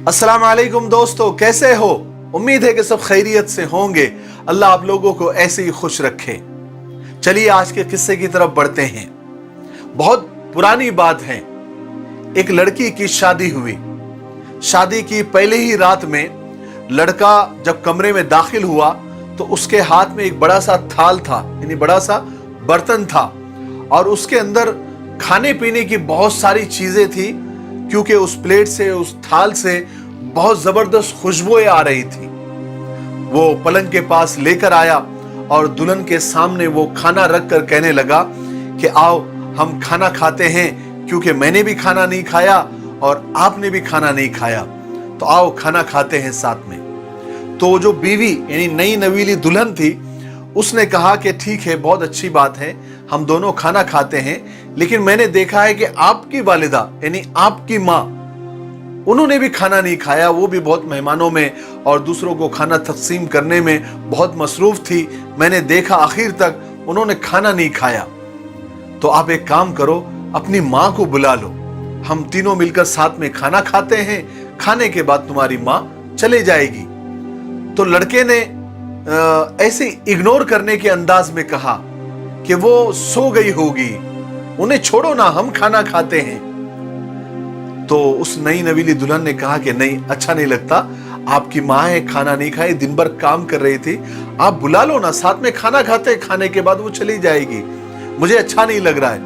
अस्सलाम वालेकुम दोस्तों, कैसे हो? उम्मीद है कि सब खैरियत से होंगे। अल्लाह आप लोगों को ऐसे ही खुश रखे। चलिए आज के किस्से की तरफ बढ़ते हैं। बहुत पुरानी बात है। एक लड़की की शादी हुई। शादी की पहले ही रात में लड़का जब कमरे में दाखिल हुआ तो उसके हाथ में एक बड़ा सा थाल था, यानी बड़ा सा बर्तन था, और उसके अंदर खाने पीने की बहुत सारी चीजें थी, क्योंकि उस प्लेट से, उस थाल से बहुत जबरदस्त खुशबुएं आ रही थी। वो पलंग के पास लेकर आया और दुल्हन के सामने वो खाना रख कर कहने लगा कि आओ हम खाना खाते हैं, क्योंकि मैंने भी खाना नहीं खाया और आपने भी खाना नहीं खाया, तो आओ खाना खाते हैं साथ में। तो जो बीवी यानी नई नवीली दुल्हन थी, उसने कहा कि ठीक है, बहुत अच्छी बात है, हम दोनों खाना खाते हैं, लेकिन मैंने देखा है कि आपकी वालिदा यानी आपकी माँ, उन्होंने भी खाना नहीं खाया। वो भी बहुत मेहमानों में और दूसरों को खाना तकसीम करने में बहुत मसरूफ थी। मैंने देखा आखिर तक उन्होंने खाना नहीं खाया। तो आप एक काम करो, अपनी माँ को बुला लो, हम तीनों मिलकर साथ में खाना खाते हैं, खाने के बाद तुम्हारी माँ चले जाएगी। तो लड़के ने ऐसे इग्नोर करने के अंदाज में कहा कि वो सो गई होगी, उन्हें छोड़ो ना, हम खाना खाते हैं। तो उस नई नवीली दुल्हन ने कहा कि नहीं, अच्छा नहीं लगता, आपकी माँ है, खाना नहीं खाई, दिन भर काम कर रही थी, आप बुला लो ना, साथ में खाना खाते हैं, खाने के बाद वो चली जाएगी, मुझे अच्छा नहीं लग रहा है।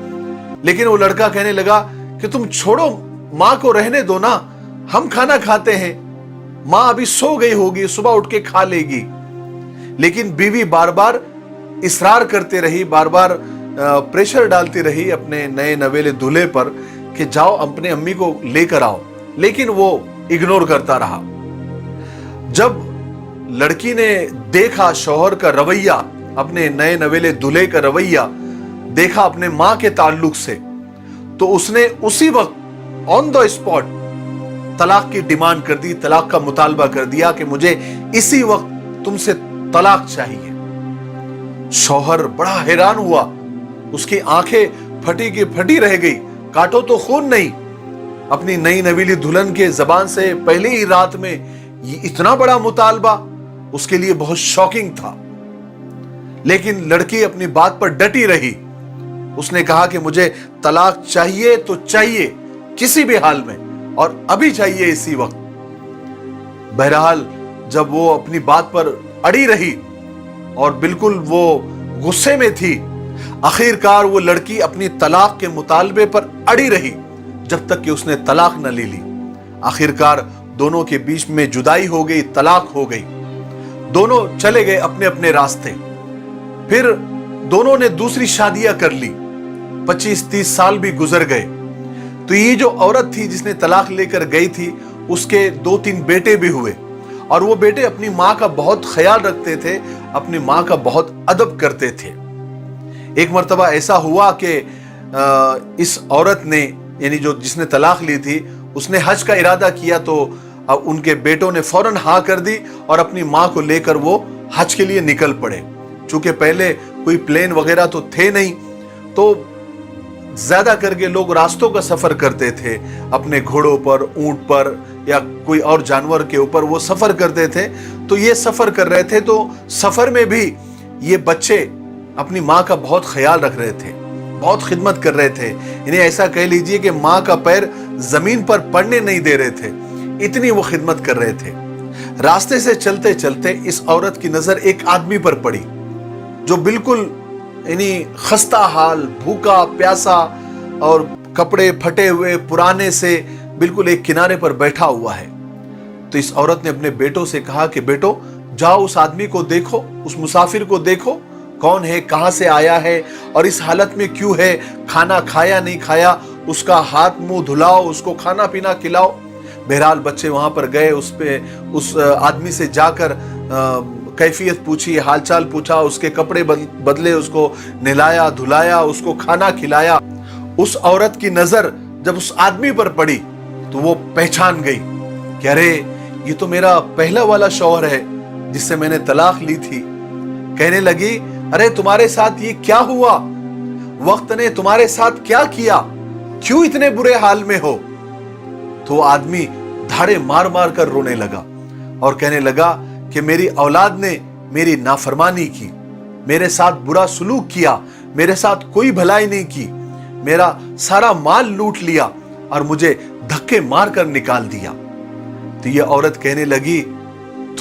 लेकिन वो लड़का कहने लगा कि तुम छोड़ो, माँ को रहने दो ना, हम खाना खाते हैं, माँ अभी सो गई होगी, सुबह उठ के खा लेगी। लेकिन बीवी बार बार इसरार करते रही, बार बार प्रेशर डालती रही अपने नए नवेले दूल्हे पर कि जाओ अपने अम्मी को लेकर आओ, लेकिन वो इग्नोर करता रहा। जब लड़की ने देखा शौहर का रवैया, अपने नए नवेले दूल्हे का रवैया देखा अपने मां के ताल्लुक से, तो उसने उसी वक्त ऑन द स्पॉट तलाक की डिमांड कर दी, तलाक का मुतालबा कर दिया कि मुझे इसी वक्त तुमसे तलाक चाहिए। शौहर बड़ा हैरान हुआ, उसकी आंखें फटी की फटी रह गई, काटो तो खून नहीं। अपनी नई नवीली दुल्हन के जबान से पहली ही रात में ये इतना बड़ा मुतालबा उसके लिए बहुत शॉकिंग था। लेकिन लड़की अपनी बात पर डटी रही। उसने कहा कि मुझे तलाक चाहिए तो चाहिए, किसी भी हाल में, और अभी चाहिए, इसी वक्त। बहरहाल जब वो अपनी बात पर अड़ी रही और बिल्कुल वो गुस्से में थी, आखिरकार वो लड़की अपनी तलाक के मुतालबे पर अड़ी रही जब तक कि उसने तलाक न ले ली। आखिरकार दोनों के बीच में जुदाई हो गई, तलाक हो गई, दोनों चले गए अपने अपने रास्ते। फिर दोनों ने दूसरी शादियां कर ली, 25-30 साल भी गुजर गए। तो ये जो औरत थी जिसने तलाक लेकर गई थी, उसके 2-3 बेटे भी हुए, और वो बेटे अपनी माँ का बहुत ख्याल रखते थे, अपनी माँ का बहुत अदब करते थे। एक मर्तबा ऐसा हुआ कि इस औरत ने, यानी जो जिसने तलाक ली थी, उसने हज का इरादा किया, तो उनके बेटों ने फौरन हाँ कर दी और अपनी माँ को लेकर वो हज के लिए निकल पड़े। चूंकि पहले कोई प्लेन वगैरह तो थे नहीं, तो ज्यादा करके लोग रास्तों का सफर करते थे, अपने घोड़ों पर, ऊंट पर या कोई और जानवर के ऊपर वो सफर करते थे। तो ये सफर कर रहे थे, तो सफर में भी ये बच्चे अपनी माँ का बहुत ख्याल रख रहे थे, बहुत खिदमत कर रहे थे। इन्हें ऐसा कह लीजिए कि माँ का पैर जमीन पर पड़ने नहीं दे रहे थे, इतनी वो खिदमत कर रहे थे। रास्ते से चलते चलते इस औरत की नजर एक आदमी पर पड़ी, जो बिल्कुल यानी खस्ता हाल, भूखा प्यासा और कपड़े फटे हुए पुराने से बिल्कुल एक किनारे पर बैठा हुआ है। तो इस औरत ने अपने बेटों से कहा कि बेटो जाओ उस आदमी को देखो, उस मुसाफिर को देखो, कौन है, कहां से आया है और इस हालत में क्यों है, खाना खाया नहीं खाया, उसका हाथ मुंह धुलाओ, उसको खाना पीना खिलाओ। बहरहाल बच्चे वहां पर गए, उस आदमी से जाकर कैफियत पूछी, हालचाल पूछा, उसके कपड़े बदले, उसको नहलाया धुलाया, उसको खाना खिलाया। उस औरत की नजर जब उस आदमी पर पड़ी तो वो पहचान गई कि अरे ये तो मेरा पहला वाला शौहर है जिससे मैंने तलाक ली थी। कहने लगी, अरे तुम्हारे साथ ये क्या हुआ, वक्त ने तुम्हारे साथ क्या किया, क्यों इतने बुरे हाल में हो। तो वो आदमी धाड़े मार मार कर रोने लगा और कहने लगा कि मेरी औलाद ने मेरी नाफरमानी की, मेरे साथ बुरा सलूक किया, मेरे साथ कोई भलाई नहीं की, मेरा सारा माल लूट लिया और मुझे धक्के मार कर निकाल दिया। तो ये औरत कहने लगी,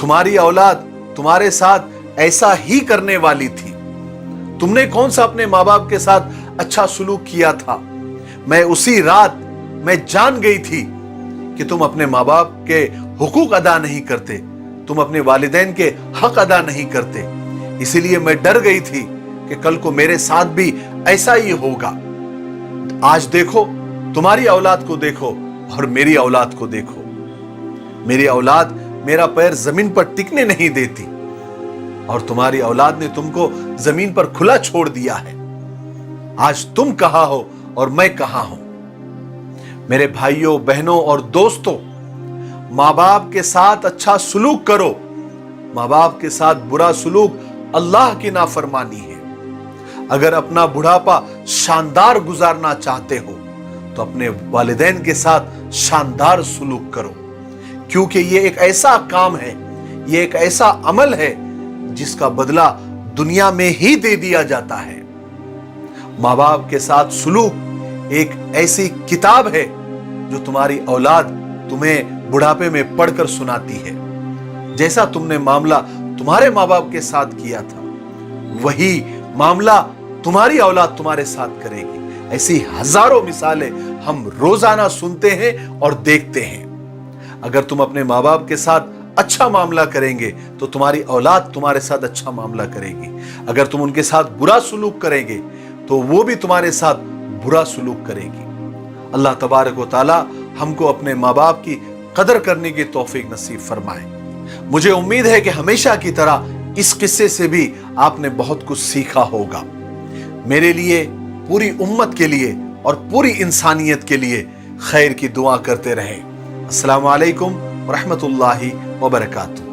तुम्हारी औलाद तुम्हारे साथ ऐसा ही करने वाली थी। तुमने कौन सा अपने माँ बाप के साथ अच्छा सलूक किया था? मैं उसी रात मैं जान गई थी कि तुम अपने माँ बाप के हुकूक अदा नहीं करते, तुम अपने वालिदैन के हक अदा नहीं करते। इसीलिए मैं डर गई थी कि कल को मेरे साथ भी ऐसा ही होगा। आज देखो, तुम्हारी औलाद को देखो और मेरी औलाद को देखो। मेरी औलाद मेरा पैर जमीन पर टिकने नहीं देती और तुम्हारी औलाद ने तुमको जमीन पर खुला छोड़ दिया है। आज तुम कहां हो और मैं कहां हूं? मेरे भाइयों, बहनों और दोस्तों, माँ बाप के साथ अच्छा सुलूक करो। माँ बाप के साथ बुरा सुलूक अल्लाह की नाफरमानी है। अगर अपना बुढ़ापा शानदार गुजारना चाहते हो तो अपने वालिदैन के साथ शानदार सुलूक करो, क्योंकि ये एक ऐसा काम है, ये एक ऐसा अमल है जिसका बदला दुनिया में ही दे दिया जाता है। माँ बाप के साथ सुलूक एक ऐसी किताब है जो तुम्हारी औलाद तुम्हें बुढ़ापे में पढ़कर सुनाती है। जैसा तुमने मामला तुम्हारे माँ बाप के साथ किया था, वही मामला तुम्हारी औलाद तुम्हारे साथ करेगी। ऐसी हजारों मिसालें हम रोजाना सुनते हैं और देखते हैं। अगर तुम अपने माँ बाप के साथ अच्छा मामला करेंगे तो तुम्हारी औलाद तुम्हारे साथ अच्छा मामला करेगी। अगर तुम उनके साथ बुरा सुलूक करेंगे तो वो भी तुम्हारे साथ बुरा सुलूक करेगी। अल्लाह तबारक व तआला हमको अपने माँ बाप की कदर करने की तौफीक नसीब फरमाए। मुझे उम्मीद है कि हमेशा की तरह इस किस्से से भी आपने बहुत कुछ सीखा होगा। मेरे लिए, पूरी उम्मत के लिए और पूरी इंसानियत के लिए खैर की दुआ करते रहें। अस्सलामु अलैकुम व रहमतुल्लाहि व बरकातुहू।